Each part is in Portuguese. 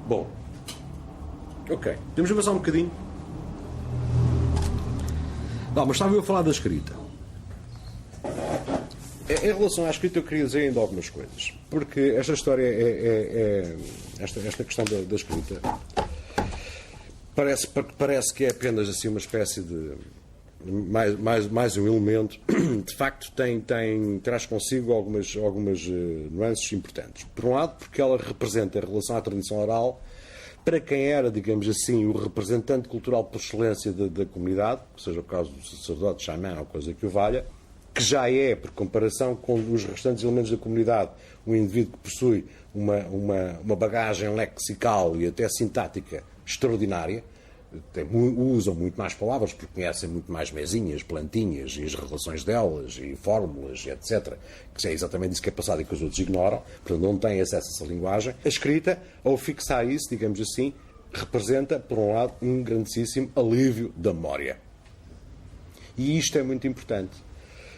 Bom, ok, podemos avançar um bocadinho. Não, mas estava eu a falar da escrita. Em relação à escrita eu queria dizer ainda algumas coisas. Porque esta história esta questão da escrita parece que é apenas assim uma espécie de mais um elemento. De facto traz consigo algumas nuances importantes. Por um lado, porque ela representa, em relação à tradição oral, para quem era, digamos assim, o representante cultural por excelência da comunidade, seja o caso do sacerdote, xamã ou coisa que o valha, que já é, por comparação com os restantes elementos da comunidade, um indivíduo que possui uma bagagem lexical e até sintática extraordinária, usam muito mais palavras porque conhecem muito mais mesinhas, plantinhas e as relações delas e fórmulas, etc. Que é exatamente isso que é passado e que os outros ignoram, portanto não têm acesso a essa linguagem. A escrita, ao fixar isso, digamos assim, representa, por um lado, um grandíssimo alívio da memória. E isto é muito importante,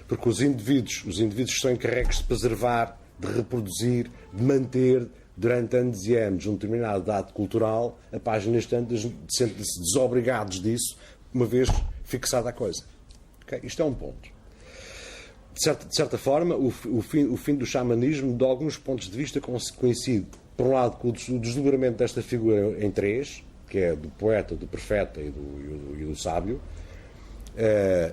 porque os indivíduos são encarregues de preservar, de reproduzir, de manter, durante anos e anos, um determinado dado cultural, a páginas tantas sentem-se desobrigados disso, uma vez fixada a coisa. Okay? Isto é um ponto. De certa forma, o fim do xamanismo, de alguns pontos de vista, coincide, por um lado, com o desdobramento desta figura em três, que é do poeta, do profeta e do sábio.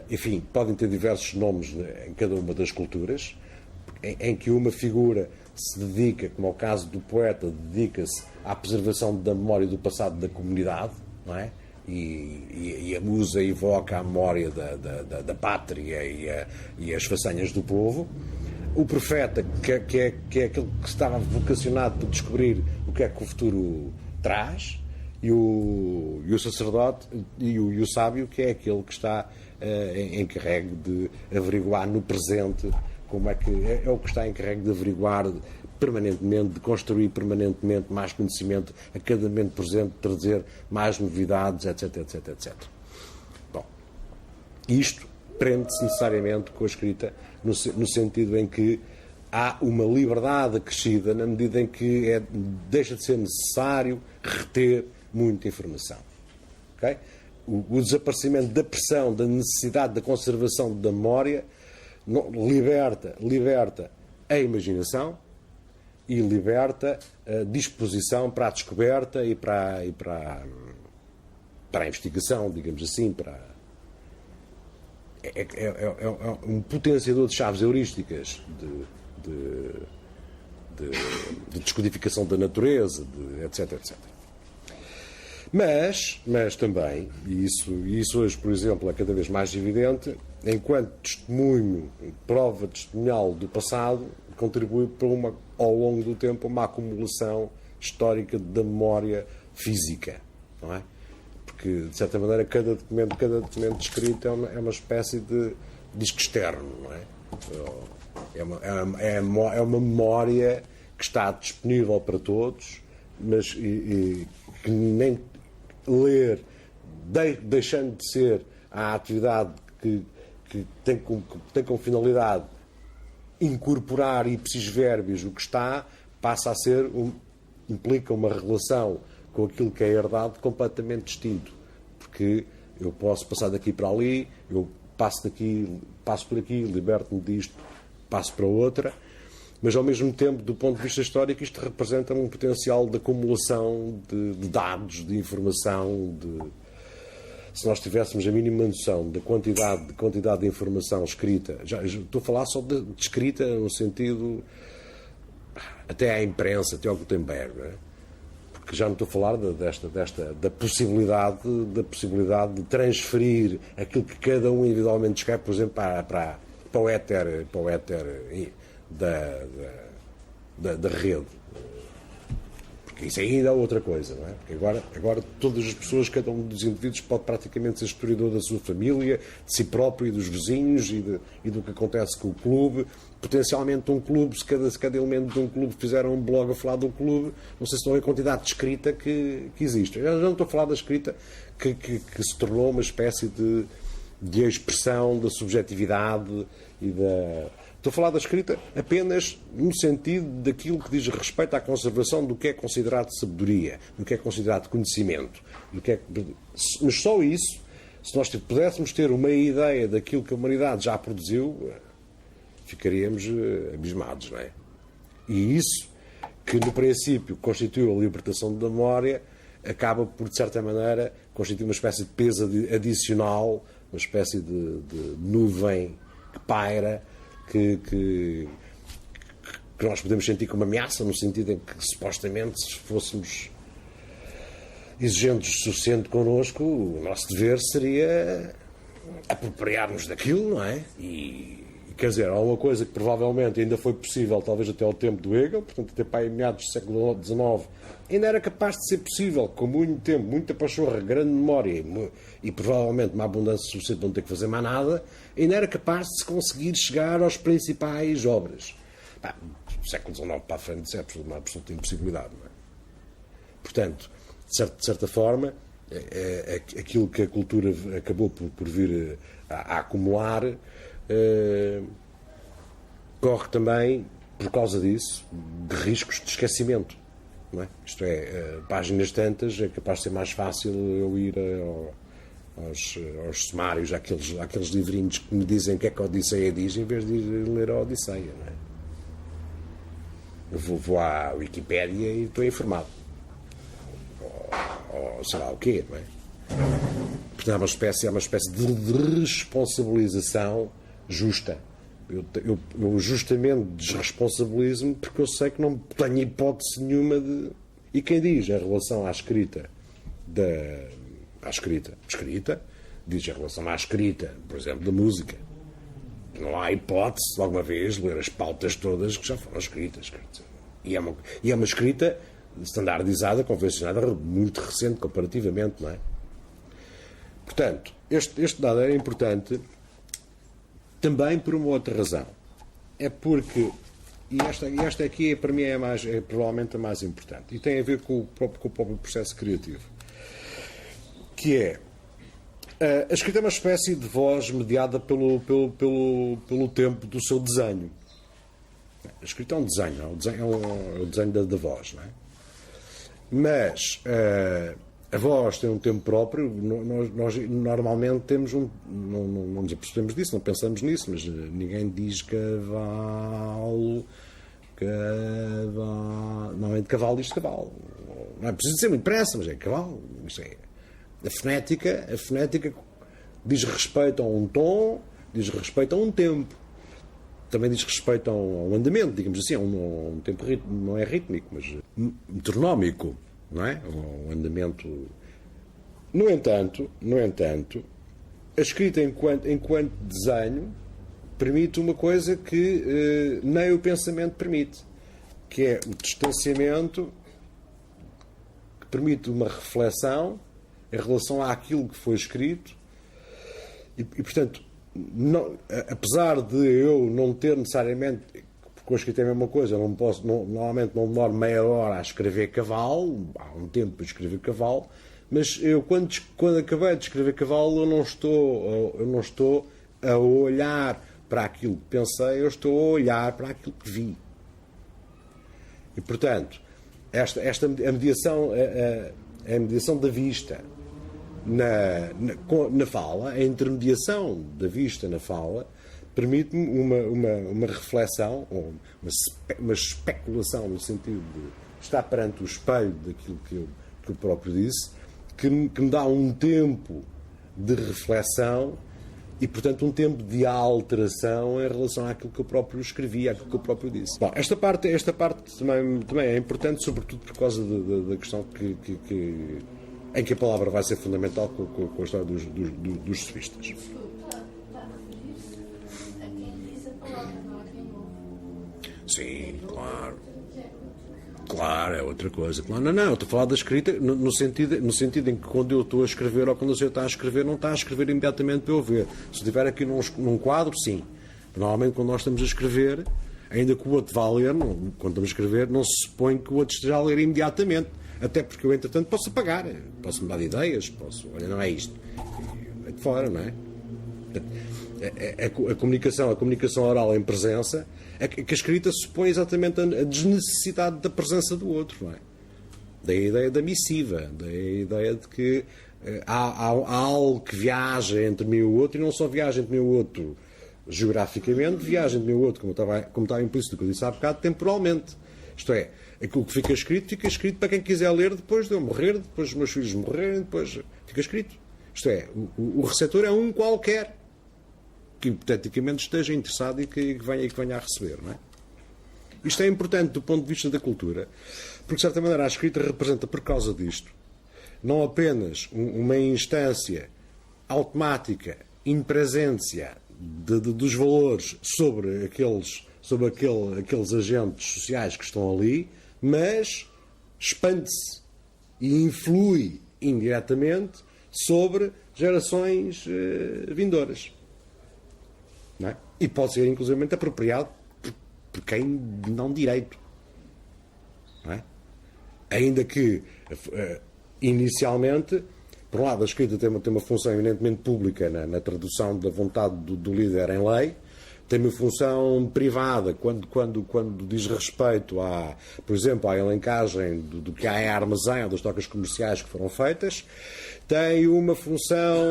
Enfim, podem ter diversos nomes em cada uma das culturas, em que uma figura se dedica, como é o caso do poeta, dedica-se à preservação da memória do passado da comunidade, não é? E a musa evoca a memória da pátria e as façanhas do povo. O profeta, que é aquele que estava vocacionado para descobrir o que é que o futuro traz, e o sacerdote e o sábio, que é aquele que está encarregue de averiguar no presente como é que é o que está encarregue de averiguar permanentemente, de construir permanentemente mais conhecimento a cada momento presente, de trazer mais novidades, etc, etc, etc. Bom, isto prende-se necessariamente com a escrita no sentido em que há uma liberdade acrescida na medida em que deixa de ser necessário reter muita informação. Okay? O desaparecimento da pressão, da necessidade da conservação da memória liberta a imaginação e liberta a disposição para a descoberta e para a investigação, digamos assim, é um potenciador de chaves heurísticas de descodificação da natureza, etc, etc. Mas também, e isso hoje, por exemplo, é cada vez mais evidente, enquanto testemunho, prova testemunhal do passado, contribui para ao longo do tempo, uma acumulação histórica da memória física, não é? Porque, de certa maneira, cada documento escrito é uma espécie de disco externo, não é? É uma memória que está disponível para todos, mas que nem ler, deixando de ser a atividade que tem como finalidade incorporar ipsis verbis o que está, passa a ser implica uma relação com aquilo que é herdado completamente distinto, porque eu posso passar daqui para ali, eu passo por aqui, liberto-me disto, passo para outra, mas ao mesmo tempo, do ponto de vista histórico, isto representa um potencial de acumulação de dados, de informação, se nós tivéssemos a mínima noção da quantidade de informação escrita, já estou a falar só de escrita no sentido até à imprensa, até ao Gutenberg, não é? Porque já não estou a falar da possibilidade de transferir aquilo que cada um individualmente escreve, por exemplo, para o éter da rede. Porque isso ainda é outra coisa, não é? Porque agora todas as pessoas, cada um dos indivíduos pode praticamente ser historiador da sua família, de si próprio e dos vizinhos e do que acontece com o clube. Potencialmente um clube, se cada elemento de um clube fizer um blog a falar de um clube, não sei se não é a quantidade de escrita que existe. Eu já não estou a falar da escrita que se tornou uma espécie de expressão da subjetividade e Estou a falar da escrita apenas no sentido daquilo que diz respeito à conservação do que é considerado sabedoria, do que é considerado conhecimento. Mas só isso, se nós pudéssemos ter uma ideia daquilo que a humanidade já produziu, ficaríamos abismados, não é? E isso, que no princípio constituiu a libertação da memória, acaba por, de certa maneira, constituir uma espécie de peso adicional, uma espécie de nuvem que paira, que nós podemos sentir como ameaça, no sentido em que, supostamente, se fôssemos exigentes o suficiente connosco, o nosso dever seria apropriar-nos daquilo, não é? E, quer dizer, há uma coisa que provavelmente ainda foi possível, talvez até ao tempo do Hegel, portanto, até para aí meados do século XIX, ainda era capaz de ser possível, com muito tempo, muita pachorra, grande memória e provavelmente uma abundância suficiente de não ter que fazer mais nada, ainda era capaz de se conseguir chegar às principais obras. Do século XIX para a frente isso é uma absoluta impossibilidade, não é? Portanto, de certa forma, aquilo que a cultura acabou por vir a acumular corre também, por causa disso, de riscos de esquecimento. Não é? Isto é, páginas tantas, é capaz de ser mais fácil eu ir aos sumários, àqueles livrinhos que me dizem o que é que a Odisseia diz, em vez de ir ler a Odisseia. Não é? Eu vou à Wikipédia e estou informado. Ou sei lá o quê, não é? Portanto, é uma espécie de responsabilização justa. Eu justamente desresponsabilizo-me porque eu sei que não tenho hipótese nenhuma de... E quem diz em relação à escrita, diz em relação à escrita, por exemplo, da música. Não há hipótese de alguma vez ler as pautas todas que já foram escritas. E é uma escrita standardizada, convencionada, muito recente comparativamente, não é? Portanto, este dado é importante também por uma outra razão. É porque, e esta aqui para mim é provavelmente a mais importante, e tem a ver com o próprio processo criativo, que é a escrita é uma espécie de voz mediada pelo tempo do seu desenho. A escrita é um desenho, é o desenho da voz, não é? Mas a voz tem um tempo próprio. Nós normalmente temos não nos apercebemos disso, não pensamos nisso, mas ninguém diz cavalo. Normalmente cavalo diz cavalo. Não é preciso ser muito depressa, mas é cavalo. Isso é. A fonética diz respeito a um tom, diz respeito a um tempo. Também diz respeito a um andamento, digamos assim, a um tempo não é rítmico, mas metronómico, não é? Um andamento. No entanto, a escrita enquanto desenho permite uma coisa que nem o pensamento permite, que é o distanciamento, que permite uma reflexão em relação àquilo que foi escrito e portanto, não, apesar de eu não ter necessariamente, porque a escrita é a mesma coisa, normalmente não demoro meia hora a escrever cavalo, há um tempo para escrever cavalo, mas eu quando acabei de escrever cavalo eu não estou a olhar para aquilo que pensei, eu estou a olhar para aquilo que vi. E portanto, a mediação da vista na fala, a intermediação da vista na fala, permite-me uma reflexão, uma especulação, no sentido de estar perante o espelho daquilo que eu próprio disse, que me dá um tempo de reflexão e, portanto, um tempo de alteração em relação àquilo que eu próprio escrevi, àquilo que eu próprio disse. Bom, esta parte também é importante, sobretudo por causa da questão em que a palavra vai ser fundamental com a história dos sofistas. Sim, claro. Claro, é outra coisa. Claro, não, eu estou a falar da escrita no sentido em que quando eu estou a escrever ou quando o senhor está a escrever, não está a escrever imediatamente para eu ver. Se estiver aqui num quadro, sim. Normalmente quando nós estamos a escrever, ainda que o outro vá a ler, quando estamos a escrever, não se supõe que o outro esteja a ler imediatamente. Até porque eu, entretanto, posso apagar, posso mudar de ideias, olha, não é isto. É de fora, não é? A comunicação oral em presença, é que a escrita supõe exatamente a desnecessidade da presença do outro, não é? Daí a ideia da missiva, daí a ideia de que há algo que viaja entre mim e o outro, e não só viaja entre mim e o outro geograficamente, viaja entre mim e o outro, como estava implícito que eu disse há bocado, temporalmente. Isto é, aquilo que fica escrito para quem quiser ler depois de eu morrer, depois dos meus filhos morrerem, depois fica escrito. Isto é, o receptor é um qualquer que hipoteticamente esteja interessado e que venha a receber, não é? Isto é importante do ponto de vista da cultura, porque de certa maneira a escrita representa, por causa disto, não apenas uma instância automática, in presência dos valores sobre aqueles agentes sociais que estão ali, mas expande-se e influi indiretamente sobre gerações vindouras. Não é? E pode ser, inclusive, apropriado por quem não direito. Não é? Ainda que, inicialmente, por um lado, a escrita tem uma função eminentemente pública na tradução da vontade do líder em lei, tem uma função privada quando diz respeito, por exemplo, à elencagem do que há em armazém ou das trocas comerciais que foram feitas, tem uma função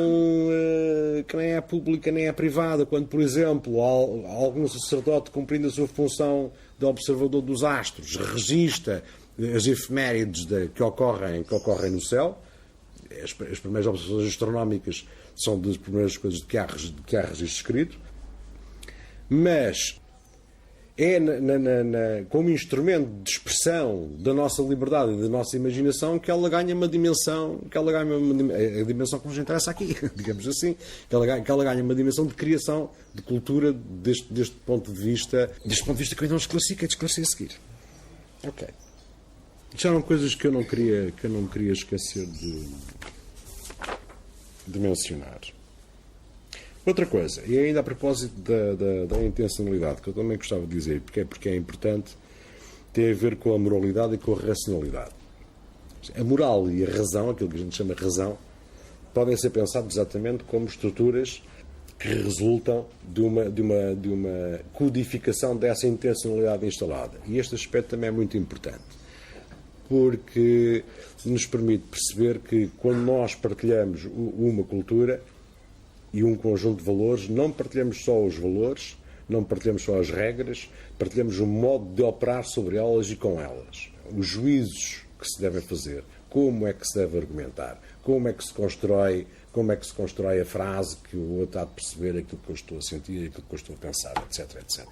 que nem é pública nem é privada, quando, por exemplo, algum sacerdote, cumprindo a sua função de observador dos astros, registra as efemérides que ocorrem no céu. As primeiras observações astronómicas são das primeiras coisas de que há registro escrito, mas é como instrumento de expressão da nossa liberdade e da nossa imaginação que ela ganha uma dimensão, a dimensão que nos interessa aqui, digamos assim, que ela ganha uma dimensão de criação, de cultura, deste ponto de vista que eu ainda não esclareci, que é de esclarecer a seguir. Ok. Isto eram coisas que eu não queria esquecer de mencionar. Outra coisa, e ainda a propósito da intencionalidade, que eu também gostava de dizer, porque é importante, tem a ver com a moralidade e com a racionalidade. A moral e a razão, aquilo que a gente chama razão, podem ser pensados exatamente como estruturas que resultam de uma codificação dessa intencionalidade instalada. E este aspecto também é muito importante, porque nos permite perceber que quando nós partilhamos uma cultura e um conjunto de valores, não partilhamos só os valores, não partilhamos só as regras, partilhamos o modo de operar sobre elas e com elas. Os juízos que se devem fazer, como é que se deve argumentar, como é que se constrói a frase que o outro há de perceber aquilo que eu estou a sentir, aquilo que eu estou a pensar, etc, etc.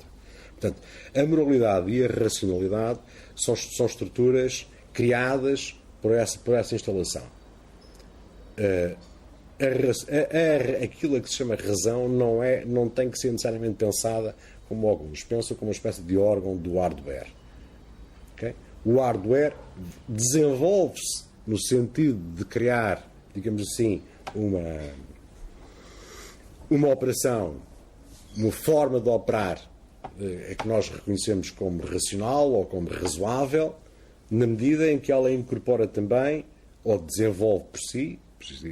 Portanto, a moralidade e a racionalidade são estruturas criadas por essa instalação. Aquilo a que se chama razão não tem que ser necessariamente pensada como alguns pensam, como uma espécie de órgão do hardware. Okay? O hardware desenvolve-se no sentido de criar, digamos assim, uma operação, uma forma de operar que nós reconhecemos como racional ou como razoável, na medida em que ela incorpora também, ou desenvolve por si,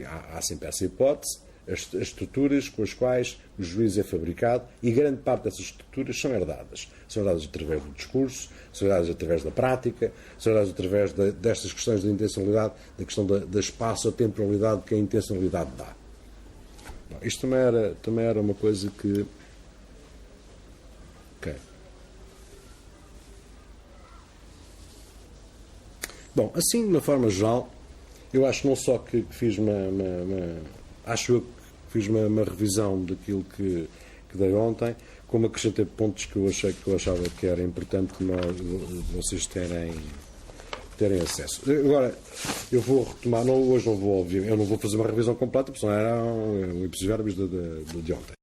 há sempre essa hipótese, as estruturas com as quais o juízo é fabricado, e grande parte dessas estruturas são herdadas. São herdadas através do discurso, são herdadas através da prática, são herdadas através destas questões da intencionalidade, da questão da espaço-temporalidade que a intencionalidade dá. Bom, isto também era uma coisa que... Ok. Bom, assim, de uma forma geral, eu acho não só que fiz uma revisão daquilo que dei ontem, como acrescentei pontos que eu achava que era importante que vocês terem acesso. Agora, eu vou retomar, hoje não vou, obviamente, eu não vou fazer uma revisão completa, porque senão era um episódio de ontem.